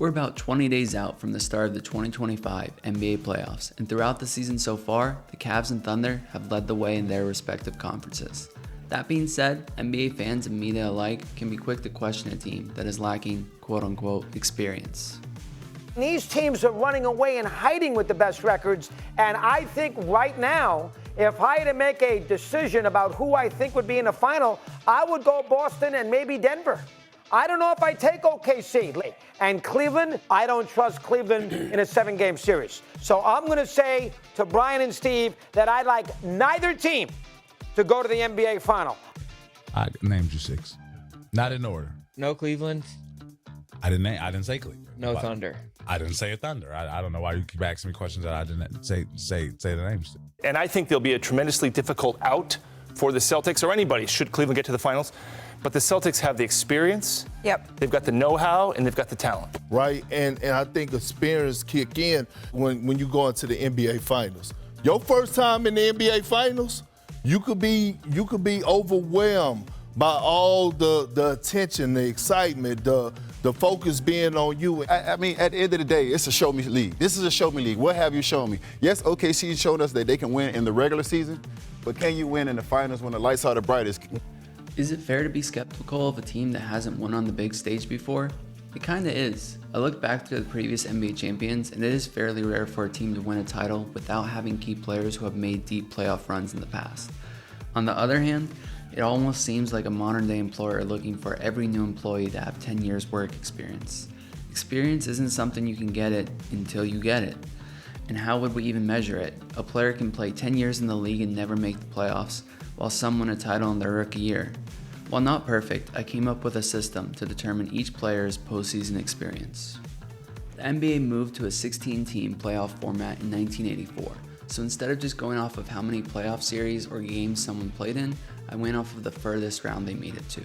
We're about 20 days out from the start of the 2025 NBA playoffs, and throughout the season so far, the Cavs and Thunder have led the way in their respective conferences. That being said, NBA fans and media alike can be quick to question a team that is lacking quote-unquote experience. These teams are running away and hiding with the best records, and I think right now, if I had to make a decision about who I think would be in the final, I would go Boston and maybe Denver. I don't know if I take OKC. And Cleveland, I don't trust Cleveland in a 7-game series. So I'm going to say to Brian and Steve that I'd like neither team to go to the NBA final. I named you 6. Not in order. No Cleveland. I didn't say Cleveland. No Thunder. I didn't say a Thunder. I don't know why you keep asking me questions that I didn't say the names. And I think there'll be a tremendously difficult out for the Celtics or anybody should Cleveland get to the finals. But the Celtics have the experience. Yep. They've got the know-how and they've got the talent. Right, and I think experience kick in when you go into the NBA finals. Your first time in the NBA finals, you could be overwhelmed by all the attention, the excitement, the focus being on you. I mean, at the end of the day, it's a show me league. This is a show me league. What have you shown me? Yes, OKC's shown us that they can win in the regular season, but can you win in the finals when the lights are the brightest? Is it fair to be skeptical of a team that hasn't won on the big stage before? It kinda is. I look back to the previous NBA champions, and it is fairly rare for a team to win a title without having key players who have made deep playoff runs in the past. On the other hand, it almost seems like a modern-day employer looking for every new employee to have 10 years work experience. Experience isn't something you can get it until you get it. And how would we even measure it? A player can play 10 years in the league and never make the playoffs, while some win a title in their rookie year. While not perfect, I came up with a system to determine each player's postseason experience. The NBA moved to a 16-team playoff format in 1984, so instead of just going off of how many playoff series or games someone played in, I went off of the furthest round they made it to.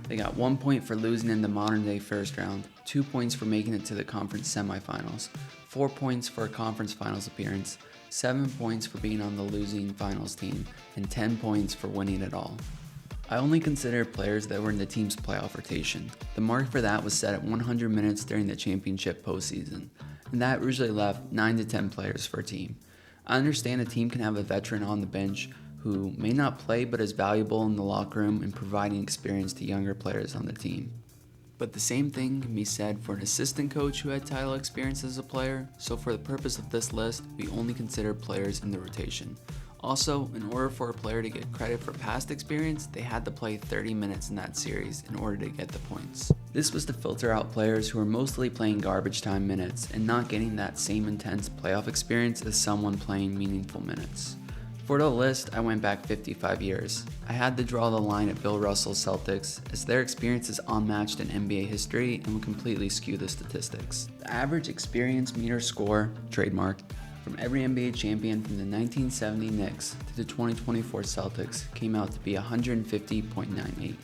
They got 1 point for losing in the modern-day first round, 2 points for making it to the conference semifinals, 4 points for a conference finals appearance, 7 points for being on the losing finals team, and 10 points for winning it all. I only considered players that were in the team's playoff rotation. The mark for that was set at 100 minutes during the championship postseason, and that usually left 9 to 10 players for a team. I understand a team can have a veteran on the bench who may not play but is valuable in the locker room and providing experience to younger players on the team. But the same thing can be said for an assistant coach who had title experience as a player, so for the purpose of this list, we only consider players in the rotation. Also, in order for a player to get credit for past experience, they had to play 30 minutes in that series in order to get the points. This was to filter out players who were mostly playing garbage time minutes and not getting that same intense playoff experience as someone playing meaningful minutes. For the list, I went back 55 years. I had to draw the line at Bill Russell's Celtics, as their experience is unmatched in NBA history and would completely skew the statistics. The average experience meter score, trademark, from every NBA champion from the 1970 Knicks to the 2024 Celtics came out to be 150.98.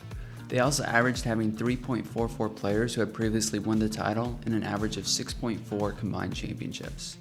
They also averaged having 3.44 players who had previously won the title and an average of 6.4 combined championships.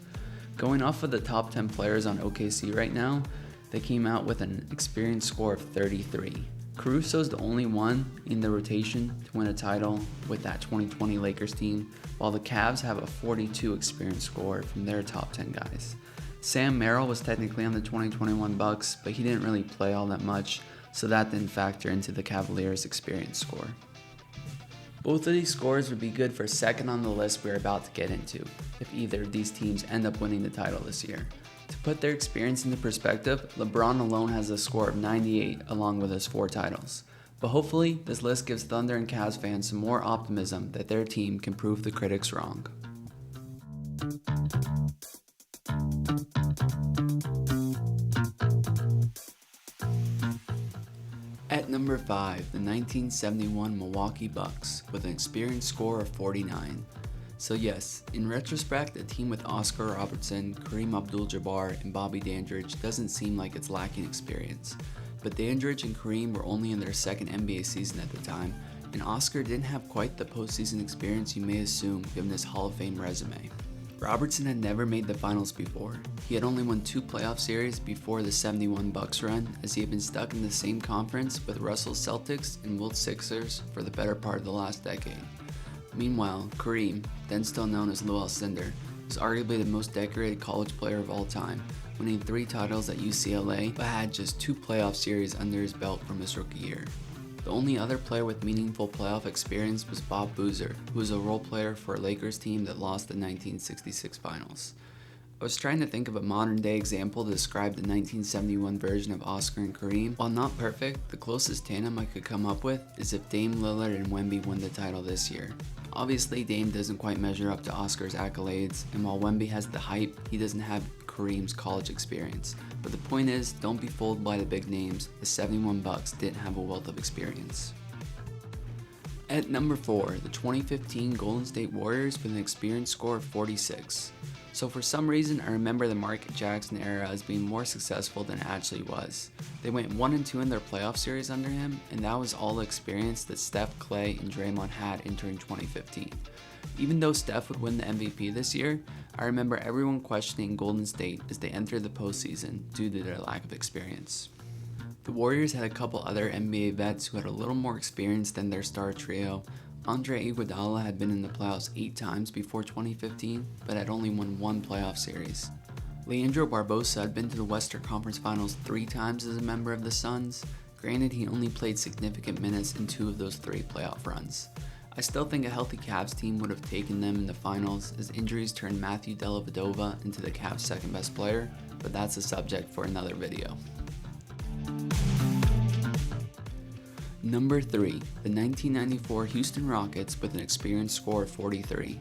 Going off of the top 10 players on OKC right now, they came out with an experience score of 33. Caruso's the only one in the rotation to win a title with that 2020 Lakers team, while the Cavs have a 42 experience score from their top 10 guys. Sam Merrill was technically on the 2021 Bucks, but he didn't really play all that much, so that didn't factor into the Cavaliers' experience score. Both of these scores would be good for second on the list we're about to get into, if either of these teams end up winning the title this year. To put their experience into perspective, LeBron alone has a score of 98 along with his 4 titles. But hopefully, this list gives Thunder and Cavs fans some more optimism that their team can prove the critics wrong. At number 5, the 1971 Milwaukee Bucks with an experience score of 49. So yes, in retrospect, a team with Oscar Robertson, Kareem Abdul-Jabbar, and Bobby Dandridge doesn't seem like it's lacking experience. But Dandridge and Kareem were only in their second NBA season at the time, and Oscar didn't have quite the postseason experience you may assume given his Hall of Fame resume. Robertson had never made the finals before. He had only won 2 playoff series before the 71 Bucks run, as he had been stuck in the same conference with Russell's Celtics and Wilt's Sixers for the better part of the last decade. Meanwhile, Kareem, then still known as Lou Alcindor, was arguably the most decorated college player of all time, winning 3 titles at UCLA, but had just 2 playoff series under his belt from his rookie year. The only other player with meaningful playoff experience was Bob Boozer, who was a role player for a Lakers team that lost the 1966 finals. I was trying to think of a modern day example to describe the 1971 version of Oscar and Kareem. While not perfect, the closest tandem I could come up with is if Dame Lillard and Wemby win the title this year. Obviously, Dame doesn't quite measure up to Oscar's accolades, and while Wemby has the hype, he doesn't have Kareem's college experience. But the point is, don't be fooled by the big names. The 71 Bucks didn't have a wealth of experience. At number 4, the 2015 Golden State Warriors with an experience score of 46. So for some reason, I remember the Mark Jackson era as being more successful than it actually was. They went 1-2 in their playoff series under him, and that was all the experience that Steph, Clay, and Draymond had entering 2015. Even though Steph would win the MVP this year, I remember everyone questioning Golden State as they entered the postseason due to their lack of experience. The Warriors had a couple other NBA vets who had a little more experience than their star trio. Andre Iguodala had been in the playoffs 8 times before 2015, but had only won 1 playoff series. Leandro Barbosa had been to the Western Conference Finals 3 times as a member of the Suns. Granted, he only played significant minutes in 2 of those 3 playoff runs. I still think a healthy Cavs team would have taken them in the finals, as injuries turned Matthew Dellavedova into the Cavs' second best player, but that's a subject for another video. Number 3, the 1994 Houston Rockets with an experience score of 43.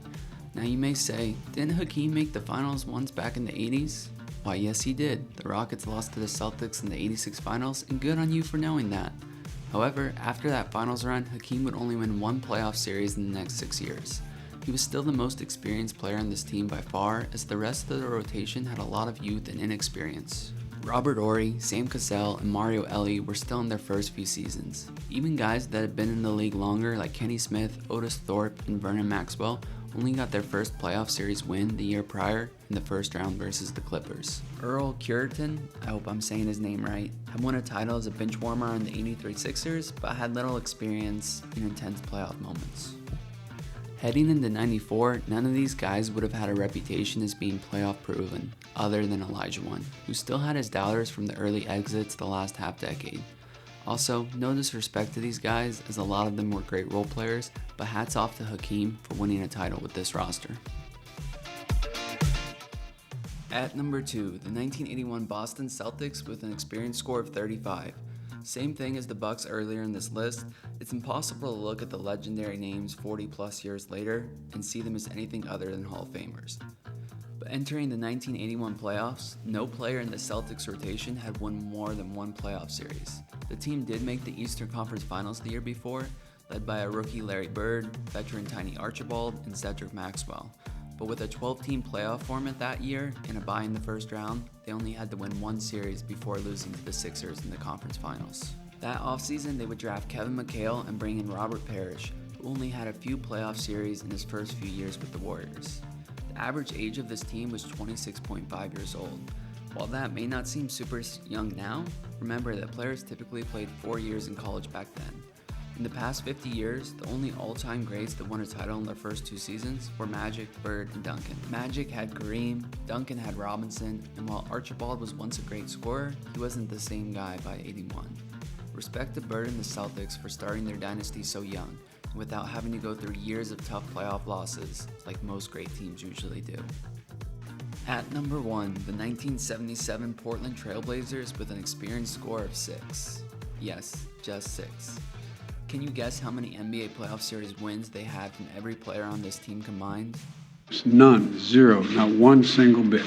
Now you may say, didn't Hakeem make the finals once back in the 80s? Why yes he did. The Rockets lost to the Celtics in the 86 finals, and good on you for knowing that. However, after that finals run, Hakeem would only win 1 playoff series in the next 6 years. He was still the most experienced player on this team by far, as the rest of the rotation had a lot of youth and inexperience. Robert Horry, Sam Cassell, and Mario Elie were still in their first few seasons. Even guys that had been in the league longer like Kenny Smith, Otis Thorpe, and Vernon Maxwell only got their first playoff series win the year prior in the first round versus the Clippers. Earl Cureton, I hope I'm saying his name right, had won a title as a bench warmer on the 83 Sixers, but had little experience in intense playoff moments. Heading into 94, none of these guys would have had a reputation as being playoff proven, other than Elijah One, who still had his doubters from the early exits the last half decade. Also, no disrespect to these guys, as a lot of them were great role players, but hats off to Hakeem for winning a title with this roster. At number 2, the 1981 Boston Celtics with an experience score of 35. Same thing as the Bucks earlier in this list, it's impossible to look at the legendary names 40 plus years later and see them as anything other than Hall of Famers. But entering the 1981 playoffs, no player in the Celtics rotation had won more than 1 playoff series. The team did make the Eastern Conference Finals the year before, led by a rookie Larry Bird, veteran Tiny Archibald, and Cedric Maxwell. But with a 12-team playoff format that year and a bye in the first round, they only had to win 1 series before losing to the Sixers in the conference finals. That offseason, they would draft Kevin McHale and bring in Robert Parrish, who only had a few playoff series in his first few years with the Warriors. The average age of this team was 26.5 years old. While that may not seem super young now, remember that players typically played 4 years in college back then. In the past 50 years, the only all-time greats that won a title in their first 2 seasons were Magic, Bird, and Duncan. Magic had Kareem, Duncan had Robinson, and while Archibald was once a great scorer, he wasn't the same guy by 81. Respect to Bird and the Celtics for starting their dynasty so young, and without having to go through years of tough playoff losses, like most great teams usually do. At number 1, the 1977 Portland Trailblazers with an experience score of 6. Yes, just 6. Can you guess how many NBA playoff series wins they had from every player on this team combined? None, 0, not 1 single bit.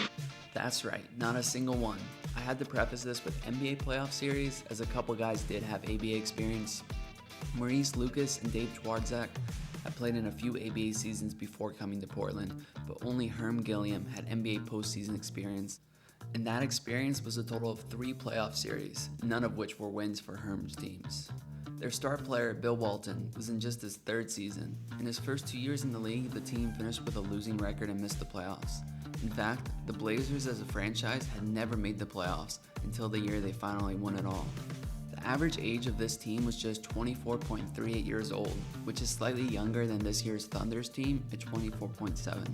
That's right, not a single one. I had to preface this with NBA playoff series, as a couple guys did have ABA experience. Maurice Lucas and Dave Schwartzak had played in a few ABA seasons before coming to Portland, but only Herm Gilliam had NBA postseason experience. And that experience was a total of 3 playoff series, none of which were wins for Herm's teams. Their star player, Bill Walton, was in just his 3rd season. In his first 2 years in the league, the team finished with a losing record and missed the playoffs. In fact, the Blazers as a franchise had never made the playoffs until the year they finally won it all. The average age of this team was just 24.38 years old, which is slightly younger than this year's Thunder's team at 24.7.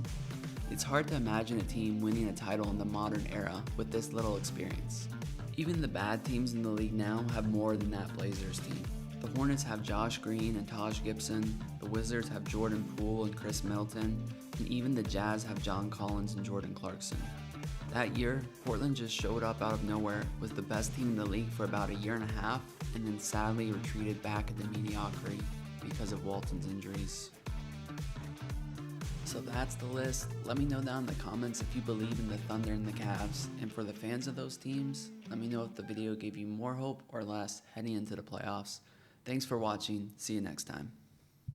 It's hard to imagine a team winning a title in the modern era with this little experience. Even the bad teams in the league now have more than that Blazers team. The Hornets have Josh Green and Taj Gibson, the Wizards have Jordan Poole and Chris Middleton, and even the Jazz have John Collins and Jordan Clarkson. That year, Portland just showed up out of nowhere, was the best team in the league for about a year and a half, and then sadly retreated back into mediocrity because of Walton's injuries. So that's the list. Let me know down in the comments if you believe in the Thunder and the Cavs, and for the fans of those teams, let me know if the video gave you more hope or less heading into the playoffs. Thanks for watching. See you next time.